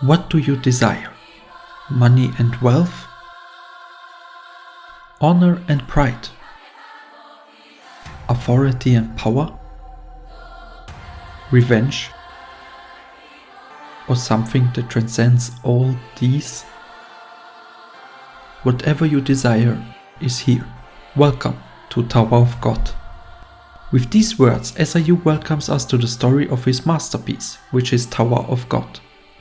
What do you desire? Money and wealth? Honor and pride? Authority and power? Revenge? Or something that transcends all these? Whatever you desire is here. Welcome to Tower of God. With these words, SIU welcomes us to the story of his masterpiece, which is Tower of God.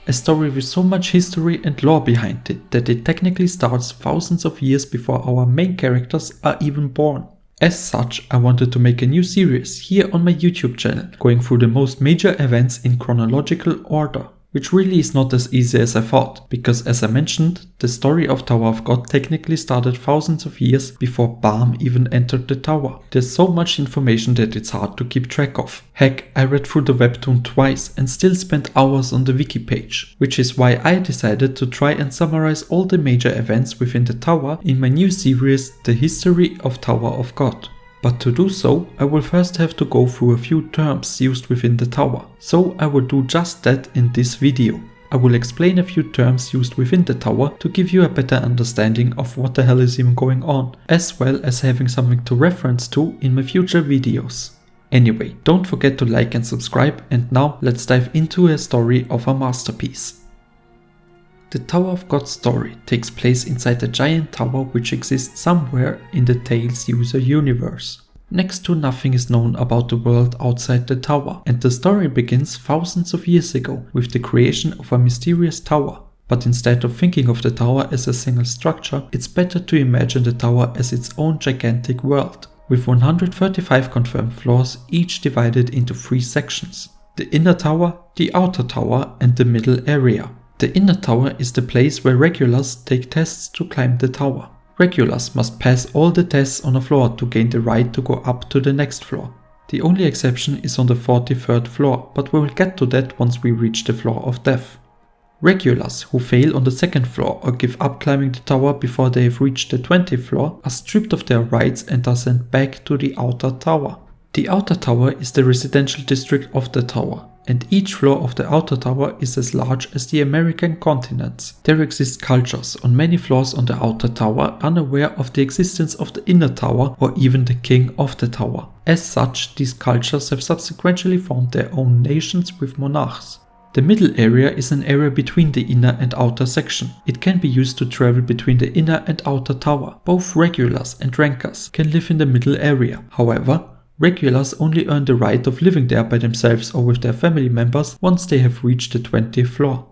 A story with so much history and lore behind it that it technically starts thousands of years before our main characters are even born. As such, I wanted to make a new series here on my YouTube channel, going through the most major events in chronological order. Which really is not as easy as I thought, because as I mentioned, the story of Tower of God technically started thousands of years before Bam even entered the tower. There's so much information that it's hard to keep track of. Heck, I read through the webtoon twice and still spent hours on the wiki page, which is why I decided to try and summarize all the major events within the tower in my new series, The History of Tower of God. But to do so, I will first have to go through a few terms used within the tower, so I will do just that in this video. I will explain a few terms used within the tower to give you a better understanding of what the hell is even going on, as well as having something to reference to in my future videos. Anyway, don't forget to like and subscribe, and now let's dive into a story of a masterpiece. The Tower of God story takes place inside a giant tower which exists somewhere in the Tales user universe. Next to nothing is known about the world outside the tower, and the story begins thousands of years ago with the creation of a mysterious tower. But instead of thinking of the tower as a single structure, it's better to imagine the tower as its own gigantic world, with 135 confirmed floors, each divided into 3 sections: the inner tower, the outer tower, and the middle area. The inner tower is the place where regulars take tests to climb the tower. Regulars must pass all the tests on a floor to gain the right to go up to the next floor. The only exception is on the 43rd floor, but we will get to that once we reach the floor of death. Regulars who fail on the 2nd floor or give up climbing the tower before they have reached the 20th floor are stripped of their rights and are sent back to the outer tower. The outer tower is the residential district of the tower, and each floor of the outer tower is as large as the American continents. There exist cultures on many floors on the outer tower unaware of the existence of the inner tower or even the king of the tower. As such, these cultures have subsequently formed their own nations with monarchs. The middle area is an area between the inner and outer section. It can be used to travel between the inner and outer tower. Both regulars and rankers can live in the middle area. However, regulars only earn the right of living there by themselves or with their family members once they have reached the 20th floor.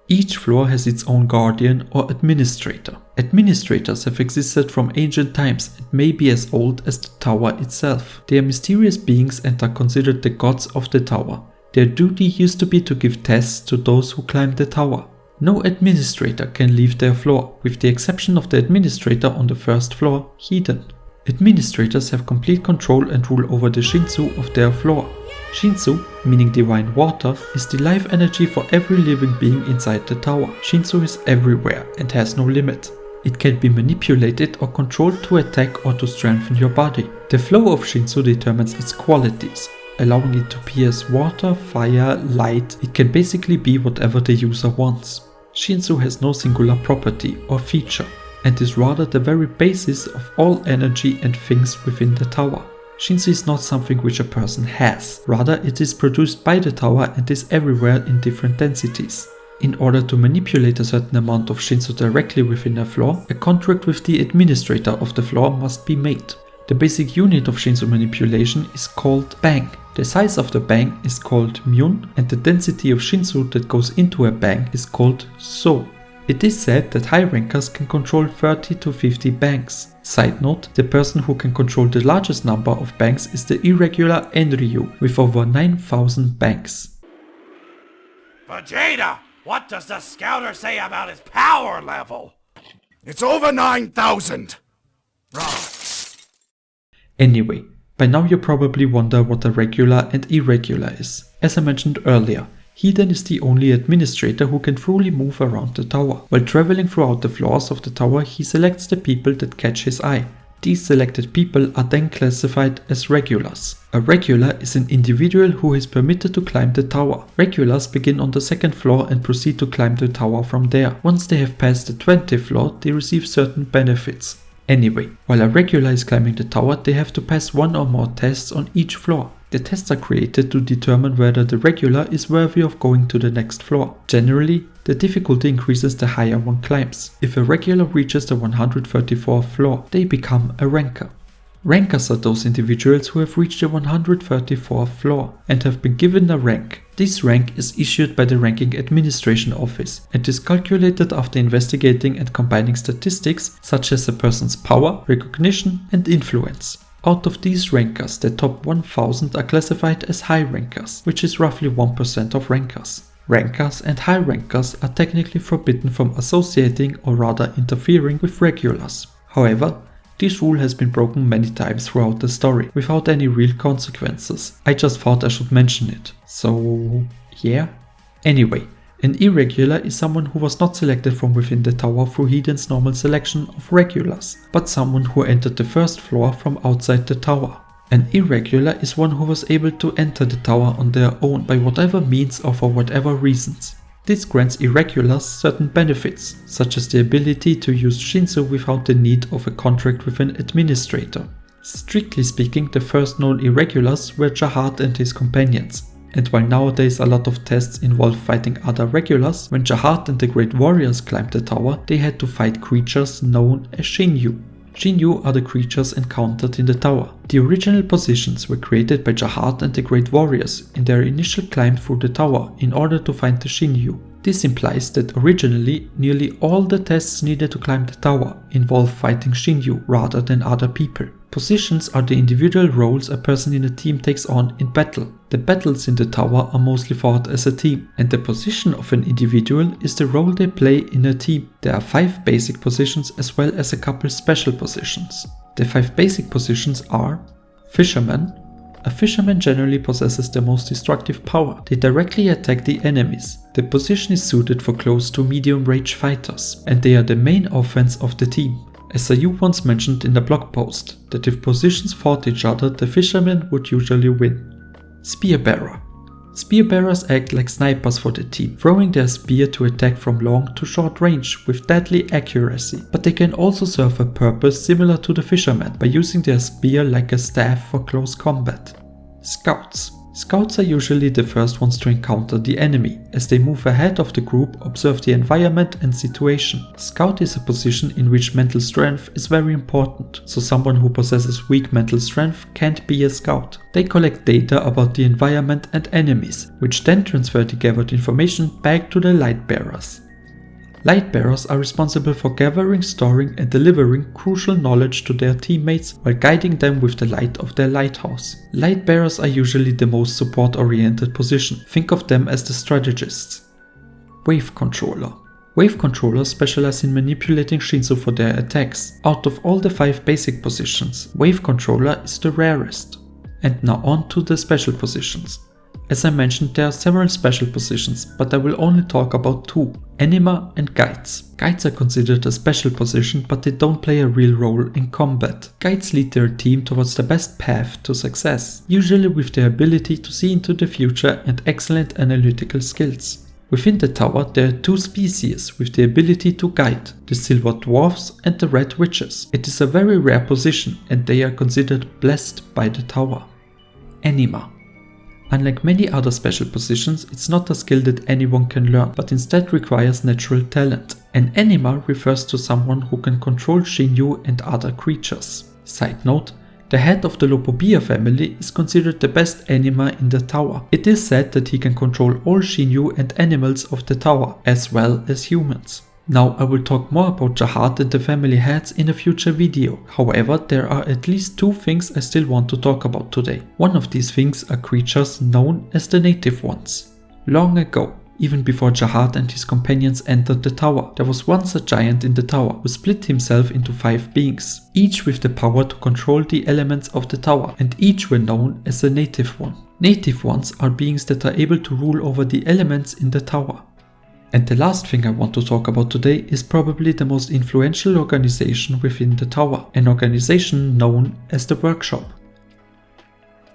Each floor has its own guardian or administrator. Administrators have existed from ancient times and may be as old as the tower itself. They are mysterious beings and are considered the gods of the tower. Their duty used to be to give tests to those who climb the tower. No administrator can leave their floor, with the exception of the administrator on the 1st floor, Hidden. Administrators have complete control and rule over the Shinsu of their floor. Shinsu, meaning divine water, is the life energy for every living being inside the tower. Shinsu is everywhere and has no limit. It can be manipulated or controlled to attack or to strengthen your body. The flow of Shinsu determines its qualities, allowing it to be as water, fire, light. It can basically be whatever the user wants. Shinsu has no singular property or feature, and is rather the very basis of all energy and things within the tower. Shinsu is not something which a person has, rather it is produced by the tower and is everywhere in different densities. In order to manipulate a certain amount of Shinsu directly within a floor, a contract with the administrator of the floor must be made. The basic unit of Shinsu manipulation is called bang. The size of the bang is called myun, and the density of Shinsu that goes into a bang is called so. It is said that high rankers can control 30 to 50 banks. Side note, the person who can control the largest number of banks is the Irregular Enryu with over 9,000 banks. Vegeta, what does the scouter say about his power level? It's over 9,000. Wrong. Anyway, by now you probably wonder what a regular and irregular is. As I mentioned earlier, Hiden is the only administrator who can fully move around the tower. While traveling throughout the floors of the tower, he selects the people that catch his eye. These selected people are then classified as regulars. A regular is an individual who is permitted to climb the tower. Regulars begin on the 2nd floor and proceed to climb the tower from there. Once they have passed the 20th floor, they receive certain benefits. Anyway, while a regular is climbing the tower, they have to pass one or more tests on each floor. The tests are created to determine whether the regular is worthy of going to the next floor. Generally, the difficulty increases the higher one climbs. If a regular reaches the 134th floor, they become a ranker. Rankers are those individuals who have reached the 134th floor and have been given a rank. This rank is issued by the Ranking Administration Office and is calculated after investigating and combining statistics such as a person's power, recognition and influence. Out of these rankers, the top 1000 are classified as high rankers, which is roughly 1% of rankers. Rankers and high rankers are technically forbidden from associating or rather interfering with regulars. However, this rule has been broken many times throughout the story, without any real consequences. I just thought I should mention it. So, yeah. Anyway, an irregular is someone who was not selected from within the tower through Heden's normal selection of regulars, but someone who entered the 1st floor from outside the tower. An irregular is one who was able to enter the tower on their own by whatever means or for whatever reasons. This grants irregulars certain benefits, such as the ability to use Shinsu without the need of a contract with an administrator. Strictly speaking, the first known irregulars were Jahad and his companions. And while nowadays a lot of tests involve fighting other regulars, when Jahad and the Great Warriors climbed the tower, they had to fight creatures known as Shinheuh. Shinheuh are the creatures encountered in the tower. The original positions were created by Jahad and the Great Warriors in their initial climb through the tower in order to find the Shinheuh. This implies that originally nearly all the tests needed to climb the tower involve fighting Shinheuh rather than other people. Positions are the individual roles a person in a team takes on in battle. The battles in the tower are mostly fought as a team, and the position of an individual is the role they play in a team. There are 5 basic positions as well as a couple special positions. The 5 basic positions are Fisherman. A fisherman generally possesses the most destructive power. They directly attack the enemies. The position is suited for close to medium range fighters, and they are the main offense of the team. SIU once mentioned in the blog post that if positions fought each other, the fisherman would usually win. Spearbearer. Spearbearers act like snipers for the team, throwing their spear to attack from long to short range with deadly accuracy, but they can also serve a purpose similar to the fisherman by using their spear like a staff for close combat. Scouts. Scouts are usually the first ones to encounter the enemy. As they move ahead of the group, observe the environment and situation. Scout is a position in which mental strength is very important, so someone who possesses weak mental strength can't be a scout. They collect data about the environment and enemies, which then transfer the gathered information back to the Lightbearers. Lightbearers are responsible for gathering, storing and delivering crucial knowledge to their teammates while guiding them with the light of their lighthouse. Lightbearers are usually the most support-oriented position. Think of them as the strategists. Wave Controller. Wave Controllers specialize in manipulating Shinsu for their attacks. Out of all the 5 basic positions, Wave Controller is the rarest. And now on to the special positions. As I mentioned, there are several special positions, but I will only talk about 2, Anima and Guides. Guides are considered a special position, but they don't play a real role in combat. Guides lead their team towards the best path to success, usually with their ability to see into the future and excellent analytical skills. Within the tower there are 2 species with the ability to guide, the Silver Dwarfs and the Red Witches. It is a very rare position and they are considered blessed by the tower. Anima. Unlike many other special positions, it's not a skill that anyone can learn, but instead requires natural talent. An anima refers to someone who can control Shinheuh and other creatures. Side note, the head of the Lopobia family is considered the best anima in the tower. It is said that he can control all Shinheuh and animals of the tower, as well as humans. Now I will talk more about Jahad and the family heads in a future video. However, there are at least 2 things I still want to talk about today. One of these things are creatures known as the Native Ones. Long ago, even before Jahad and his companions entered the tower, there was once a giant in the tower who split himself into 5 beings, each with the power to control the elements of the tower, and each were known as a Native One. Native Ones are beings that are able to rule over the elements in the tower. And the last thing I want to talk about today is probably the most influential organization within the tower, an organization known as the Workshop.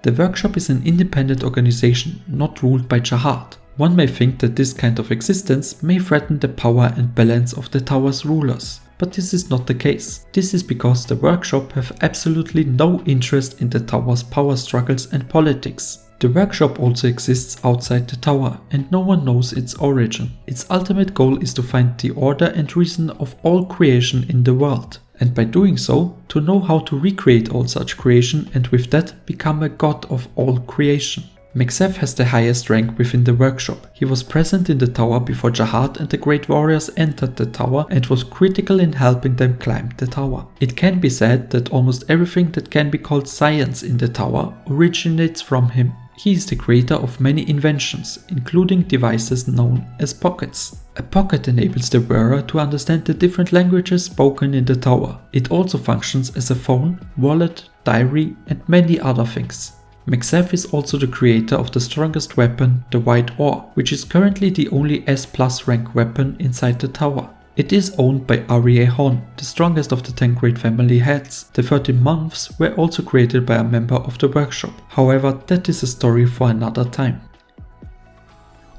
The Workshop is an independent organization, not ruled by Jahad. One may think that this kind of existence may threaten the power and balance of the tower's rulers. But this is not the case. This is because the Workshop have absolutely no interest in the tower's power struggles and politics. The Workshop also exists outside the tower and no one knows its origin. Its ultimate goal is to find the order and reason of all creation in the world. And by doing so, to know how to recreate all such creation and with that become a god of all creation. Mexef has the highest rank within the Workshop. He was present in the tower before Jahad and the Great Warriors entered the tower and was critical in helping them climb the tower. It can be said that almost everything that can be called science in the tower originates from him. He is the creator of many inventions, including devices known as pockets. A pocket enables the wearer to understand the different languages spoken in the tower. It also functions as a phone, wallet, diary and many other things. Mexef is also the creator of the strongest weapon, the White Ore, which is currently the only S+ rank weapon inside the tower. It is owned by Hon, the strongest of the 10 great family heads. The 13 months were also created by a member of the Workshop. However, that is a story for another time.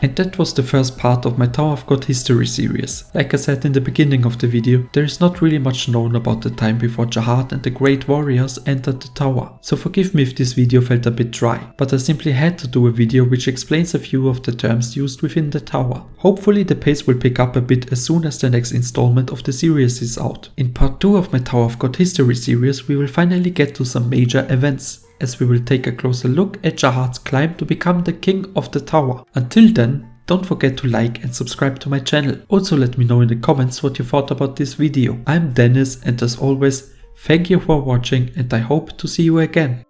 And that was the first part of my Tower of God history series. Like I said in the beginning of the video, there is not really much known about the time before Jahad and the Great Warriors entered the tower. So forgive me if this video felt a bit dry, but I simply had to do a video which explains a few of the terms used within the tower. Hopefully the pace will pick up a bit as soon as the next installment of the series is out. In part 2 of my Tower of God history series we will finally get to some major events, as we will take a closer look at Jahad's climb to become the king of the tower. Until then, don't forget to like and subscribe to my channel. Also let me know in the comments what you thought about this video. I'm Dennis and as always, thank you for watching and I hope to see you again.